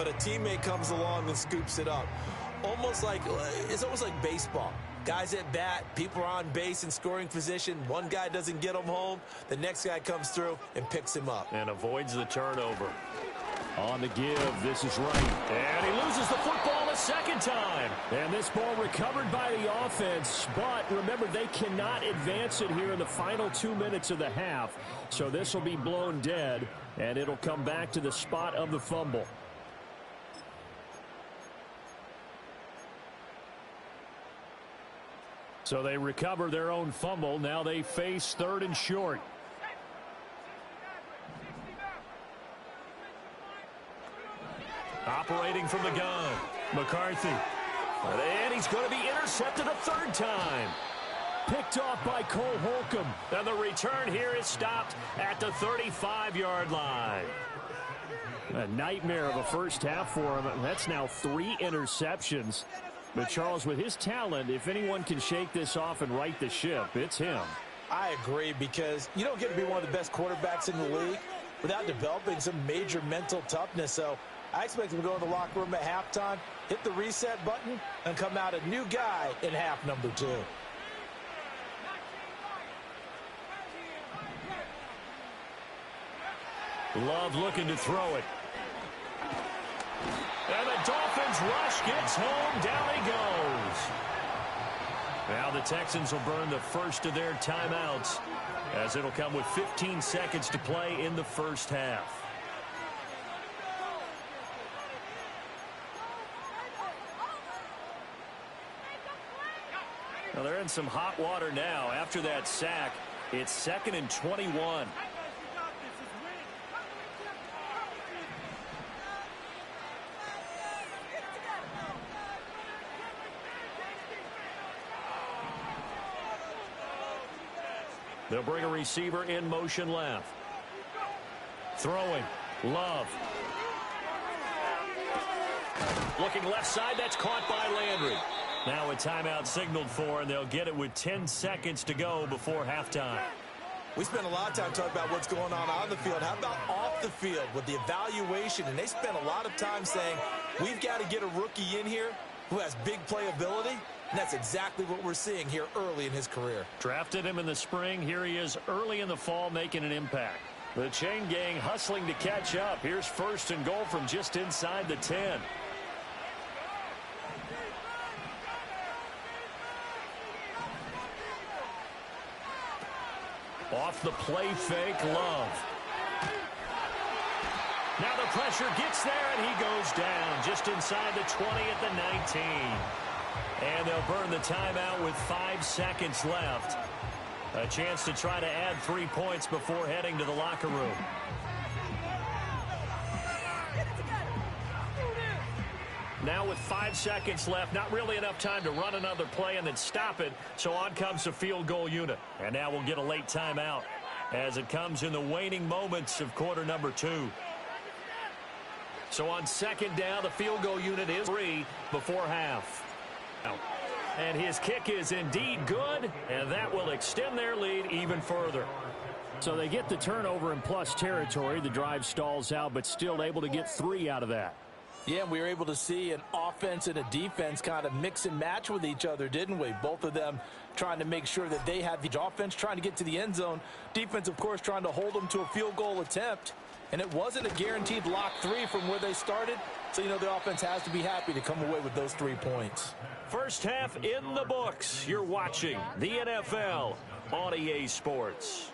but a teammate comes along and scoops it up. It's almost like baseball. Guys at bat, people are on base in scoring position. One guy doesn't get him home. The next guy comes through and picks him up. And avoids the turnover. On the give, this is right. And he loses the football a second time. And this ball recovered by the offense. But remember, they cannot advance it here in the final 2 minutes of the half. So this will be blown dead, and it'll come back to the spot of the fumble. So they recover their own fumble. Now they face 3rd and short. Operating from the gun, McCarthy. And he's going to be intercepted a 3rd time. Picked off by Cole Holcomb. And the return here is stopped at the 35-yard line. A nightmare of a first half for him. That's now 3 interceptions. But, Charles, with his talent, if anyone can shake this off and right the ship, it's him. I agree, because you don't get to be one of the best quarterbacks in the league without developing some major mental toughness. So I expect him to go in the locker room at halftime, hit the reset button, and come out a new guy in half number 2. Love looking to throw it. And the Dolphins rush gets home. Down he goes. Now the Texans will burn the first of their timeouts, as it'll come with 15 seconds to play in the first half. Now they're in some hot water now. After that sack, it's 2nd and 21. They'll bring a receiver in motion left. Throwing. Love. Looking left side. That's caught by Landry. Now a timeout signaled for, and they'll get it with 10 seconds to go before halftime. We spent a lot of time talking about what's going on the field. How about off the field with the evaluation? And they spent a lot of time saying, we've got to get a rookie in here who has big playability. And that's exactly what we're seeing here early in his career. Drafted him in the spring. Here he is early in the fall making an impact. The chain gang hustling to catch up. Here's 1st and goal from just inside the 10. Off the play fake, Love. Now the pressure gets there, and he goes down just inside the 20 at the 19. And they'll burn the timeout with 5 seconds left. A chance to try to add 3 points before heading to the locker room. Now with 5 seconds left, not really enough time to run another play and then stop it. So on comes the field goal unit. And now we'll get a late timeout as it comes in the waning moments of quarter number 2. So on 2nd down, the field goal unit is 3 before half. And his kick is indeed good, and that will extend their lead even further. So they get the turnover in plus territory. The drive stalls out, but still able to get 3 out of that. Yeah, and we were able to see an offense and a defense kind of mix and match with each other, didn't we? Both of them trying to make sure that they had the offense trying to get to the end zone. Defense, of course, trying to hold them to a field goal attempt. And it wasn't a guaranteed lock 3 from where they started. So, the offense has to be happy to come away with those 3 points. First half in the books. You're watching the NFL on EA Sports.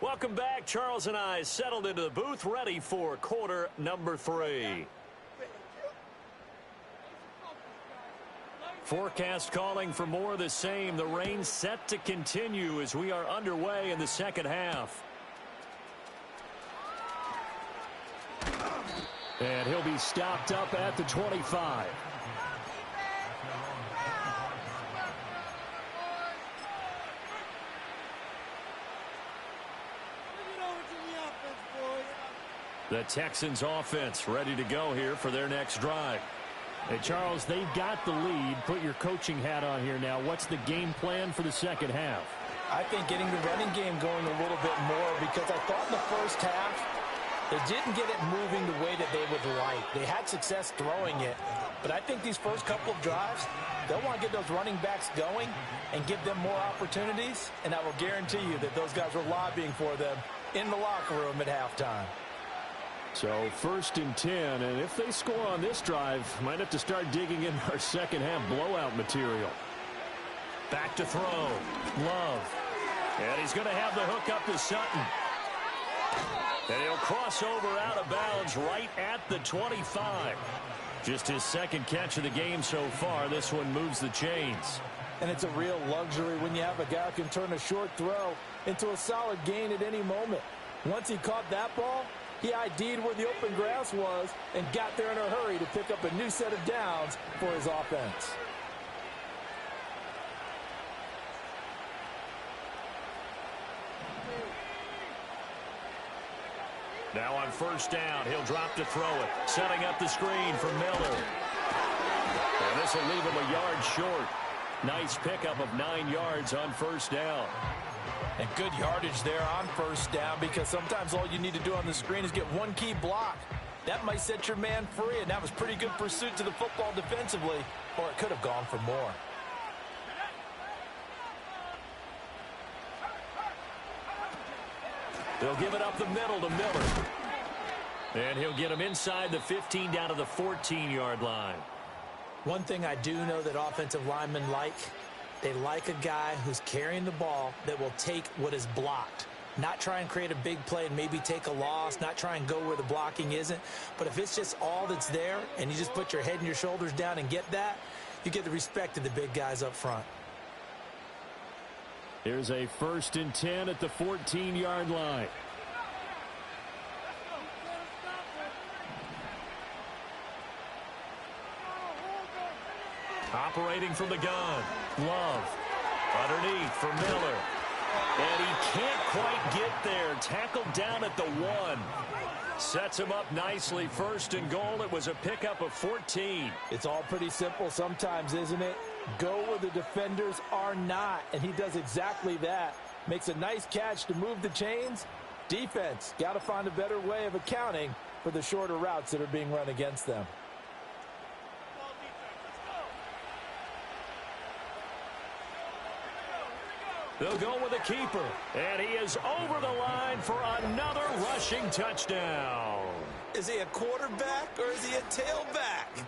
Welcome back. Charles and I settled into the booth, ready for quarter number 3. Forecast calling for more of the same. The rain set to continue as we are underway in the second half. And he'll be stopped up at the 25. The Texans offense ready to go here for their next drive. Hey, Charles, they've got the lead. Put your coaching hat on here now. What's the game plan for the second half? I think getting the running game going a little bit more, because I thought in the first half they didn't get it moving the way that they would like. They had success throwing it, but I think these first couple of drives, they'll want to get those running backs going and give them more opportunities, and I will guarantee you that those guys were lobbying for them in the locker room at halftime. So 1st and 10, and if they score on this drive, might have to start digging in our second half blowout material. Back to throw. Love. And he's going to have the hook up to Sutton. And he'll cross over out of bounds right at the 25. Just his second catch of the game so far. This one moves the chains. And it's a real luxury when you have a guy who can turn a short throw into a solid gain at any moment. Once he caught that ball, he ID'd where the open grass was and got there in a hurry to pick up a new set of downs for his offense. Now on 1st down, he'll drop to throw it. Setting up the screen for Miller. And this will leave him a yard short. Nice pickup of 9 yards on 1st down. And good yardage there on 1st down, because sometimes all you need to do on the screen is get one key block. That might set your man free, and that was pretty good pursuit to the football defensively, or it could have gone for more. They'll give it up the middle to Miller. And he'll get him inside the 15 down to the 14-yard line. One thing I do know that offensive linemen like, they like a guy who's carrying the ball that will take what is blocked. Not try and create a big play and maybe take a loss, not try and go where the blocking isn't. But if it's just all that's there and you just put your head and your shoulders down and get that, you get the respect of the big guys up front. Here's a 1st and 10 at the 14-yard line. Operating from the gun. Love. Underneath for Miller. And he can't quite get there. Tackled down at the 1. Sets him up nicely. 1st and goal. It was a pickup of 14. It's all pretty simple sometimes, isn't it? Go where the defenders are not, and he does exactly that. Makes a nice catch to move the chains. Defense, got to find a better way of accounting for the shorter routes that are being run against them. They'll go with a keeper, and he is over the line for another rushing touchdown. Is he a quarterback or is he a tailback?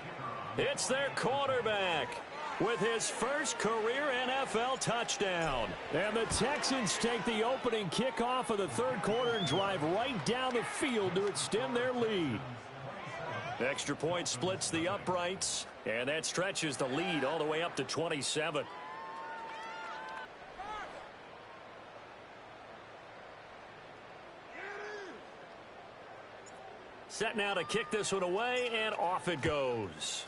It's their quarterback with his first career NFL touchdown. And the Texans take the opening kickoff of the 3rd quarter and drive right down the field to extend their lead. Extra point splits the uprights, and that stretches the lead all the way up to 27. Set now to kick this one away, and off it goes.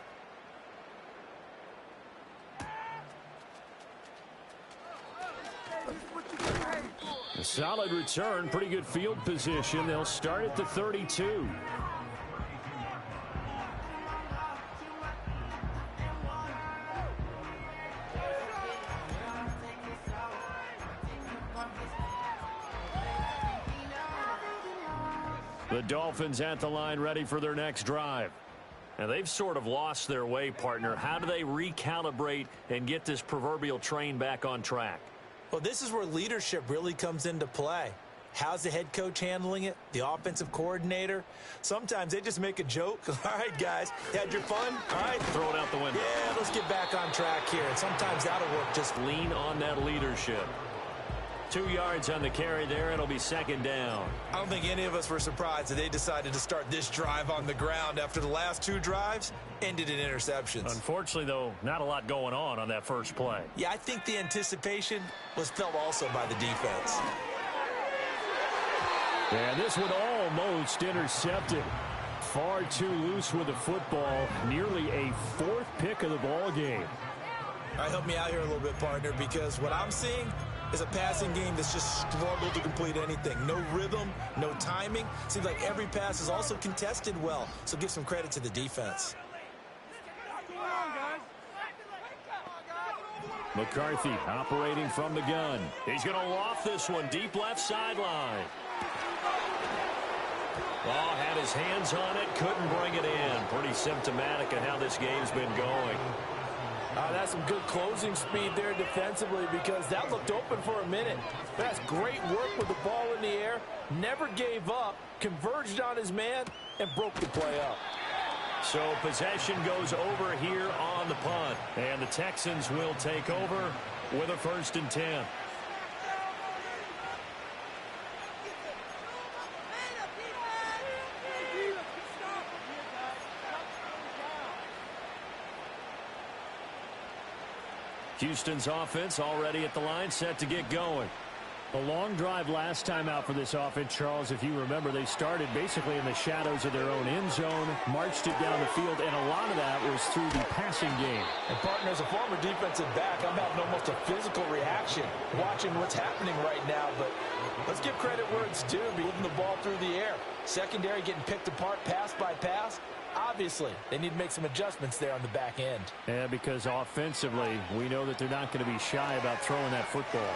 A solid return, pretty good field position. They'll start at the 32. The Dolphins at the line ready for their next drive. And they've sort of lost their way, partner. How do they recalibrate and get this proverbial train back on track? Well, this is where leadership really comes into play. How's the head coach handling it? The offensive coordinator? Sometimes they just make a joke. All right, guys, you had your fun? All right. Throw it out the window. Yeah, let's get back on track here. And sometimes that'll work. Just lean on that leadership. 2 yards on the carry there. It'll be 2nd down. I don't think any of us were surprised that they decided to start this drive on the ground after the last 2 drives ended in interceptions. Unfortunately, though, not a lot going on that first play. Yeah, I think the anticipation was felt also by the defense. And this one almost intercepted. far too loose with the football. Nearly a fourth pick of the ball game. All right, help me out here a little bit, partner, because what I'm seeing is a passing game that's just struggled to complete anything. No rhythm, no timing. Seems like every pass is also contested well, so give some credit to the defense. McCarthy operating from the gun. He's going to loft this one deep left sideline. Oh, had his hands on it, couldn't bring it in. Pretty symptomatic of how this game's been going. That's some good closing speed there defensively, because that looked open for a minute. That's great work with the ball in the air. Never gave up, converged on his man, and broke the play up. So possession goes over here on the punt. And the Texans will take over with a 1st and 10. Houston's offense already at the line, set to get going. A long drive last time out for this offense, Charles. If you remember, they started basically in the shadows of their own end zone, marched it down the field, and a lot of that was through the passing game. And, partner, as a former defensive back, I'm having almost a physical reaction watching what's happening right now. But let's give credit where it's due, moving the ball through the air. Secondary getting picked apart pass by pass. Obviously, they need to make some adjustments there on the back end. Yeah, because offensively, we know that they're not going to be shy about throwing that football.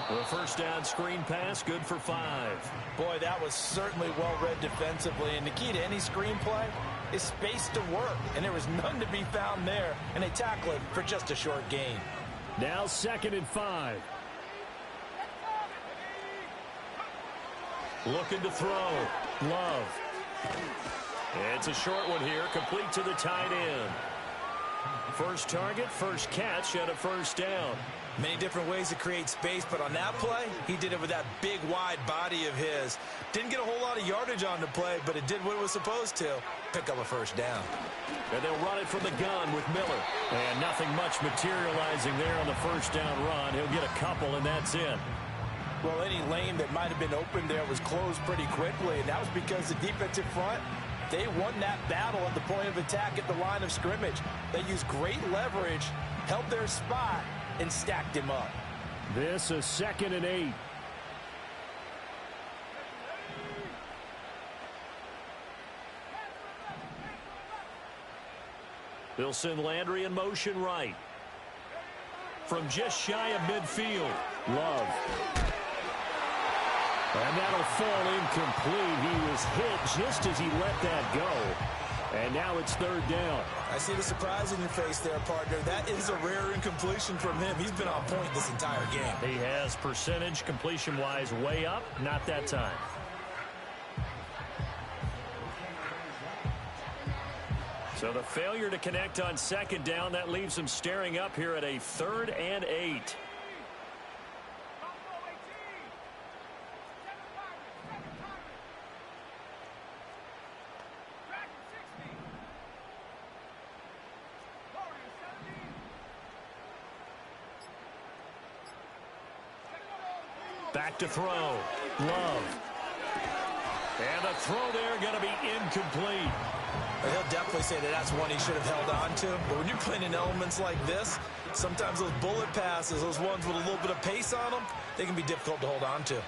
The first down screen pass, good for 5. Boy, that was certainly well read defensively. And the key to any screen play is space to work. And there was none to be found there. And they tackle it for just a short gain. Now 2nd and 5. Looking to throw. Love. It's a short one here, complete to the tight end. First target, first catch, and a 1st down. Many different ways to create space, but on that play, he did it with that big, wide body of his. Didn't get a whole lot of yardage on the play, but it did what it was supposed to, pick up a 1st down. And they'll run it from the gun with Miller. And nothing much materializing there on the 1st down run. He'll get a couple, and that's it. Well, any lane that might have been open there was closed pretty quickly, and that was because the defensive front, they won that battle at the point of attack at the line of scrimmage. They used great leverage, held their spot, and stacked him up. This is 2nd and 8. They'll send Landry in motion right. From just shy of midfield, Love. And that'll fall incomplete. He was hit just as he let that go. And now it's 3rd down. I see the surprise in your face there, partner. That is a rare incompletion from him. He's been on point this entire game. He has percentage completion-wise way up. Not that time. So the failure to connect on 2nd down, that leaves him staring up here at a 3rd and 8. Back to throw. Love. And the throw there going to be incomplete. He'll definitely say that that's one he should have held on to. But when you're playing in elements like this, sometimes those bullet passes, those ones with a little bit of pace on them, they can be difficult to hold on to.